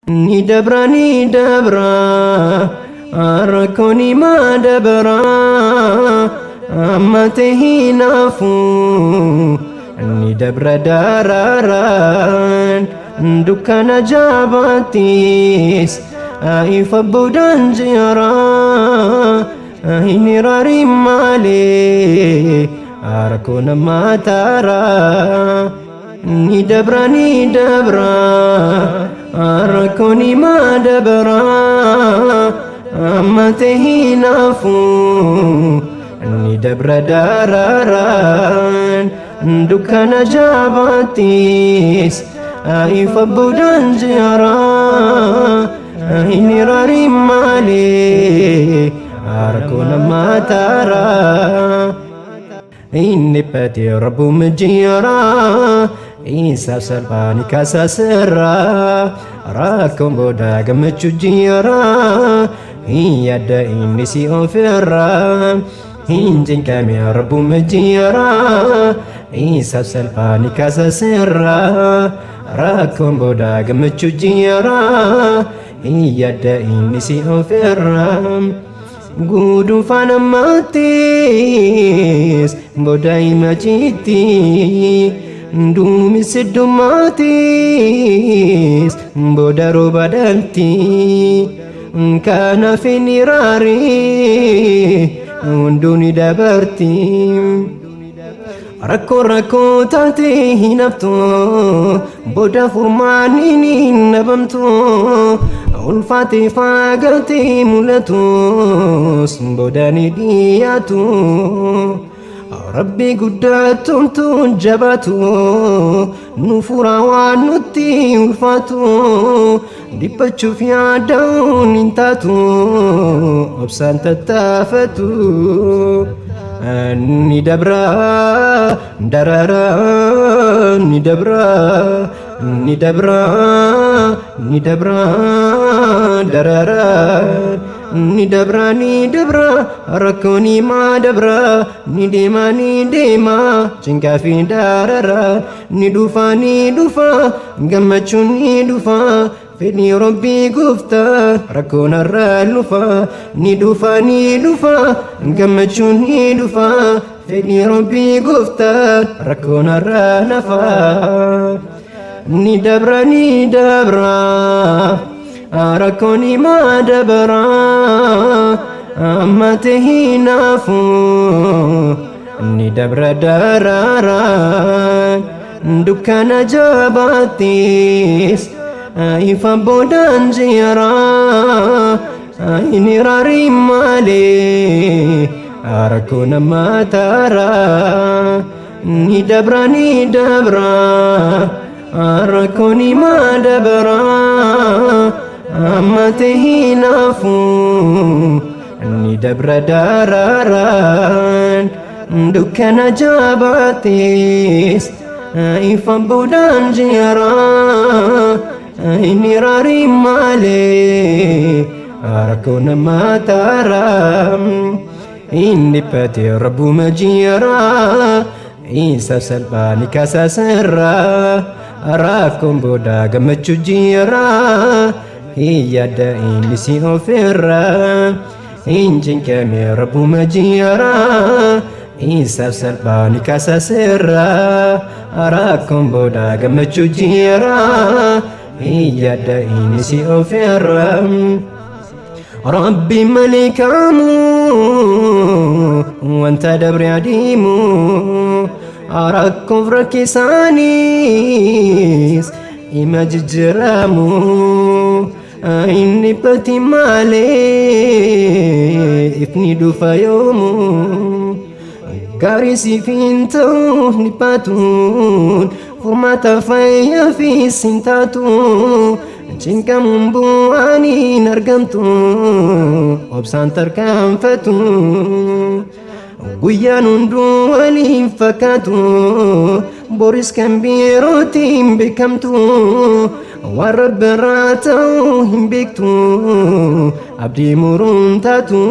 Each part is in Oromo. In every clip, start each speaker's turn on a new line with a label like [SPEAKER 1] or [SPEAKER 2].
[SPEAKER 1] Nidabra Arakoni madabra Amate hinafu Nidabra dararan Dukana jabatis Aifa budan jira Hinirari male Arakona matara Nidabra Arakoni madabra Amate hinafu Nidabra dararan Dukana jabatis Aifa budan jira Hinirari male Arakona matara Inni pati rabbu mjira Isa salbani kasa sirra Rakum boda gamechu jira Iyada inni si ofirra Hinjin kami rabbu mjira Isa salbani kasa sirra Rakum boda gamechu jira Iyada inni si ofirra Gudu fana matis Bodai majiti Dumi sedumatis Bodaro badalti Kana finirari Unduni dabarti Rakko taate hinaftu Boda furmaanini nabamtu Ulfati fagalti mulatus Bodani diyatu Rabbi guddatun tun jabatu Nufura waan nutti ulfatu Dhiphachuuf yaada'uun hin taatu Obsaan tattaafatu Ni dabra darara Ni dabra darara Ni dabra Rakoni ma dabra Ni dema Cinka fi darara Ni dufa Gammachun ni dufa Fedni Rabbi gufta Rakona ra lufa Ni dufa Gammachun ni dufa Fedni Rabbi gufta Rakona ra nafa Ni dabra Arakoni madabra Amate hinafu Ni dabra dararan Dukana jabatis Aifa bodan jira Hinirari male Arakona matara Ni dabra Arakoni madabra Amate hinafu Ni dabra dararan Dukana jabatis Aifa bodan jira Hinirari male Arakona matara Inni pati rabbu majira Isa salbani kasa sirra Rakum boda gamechu jira Iyada inni si ofirra Injin kami rabbu majira Isa salbani kasa sirra Rakum boda gamechu jira Iyada inni si ofirra Rabbi malikamu Wanta dabri adimu Arakkum frakisanis Ima jijjiramu Inni pati male Ifni dufa yomu Gari si fintu nipatun Furmata fayya fi sintatu Cinka mumbu'ani nargamtu Obsaan tarkaanfatu Guyyaan hunduu waliin fakkaatu Boris kan birootiin beekamtu Waan Rabbi irraa ta'uu hin beektu Abdii muruun taatu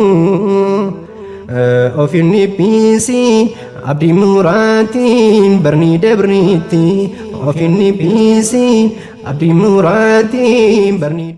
[SPEAKER 1] Ofiin dhiphisi abdii muraatiin barni dabriitti Ofiin dhiphisi abdiin muraatiin barni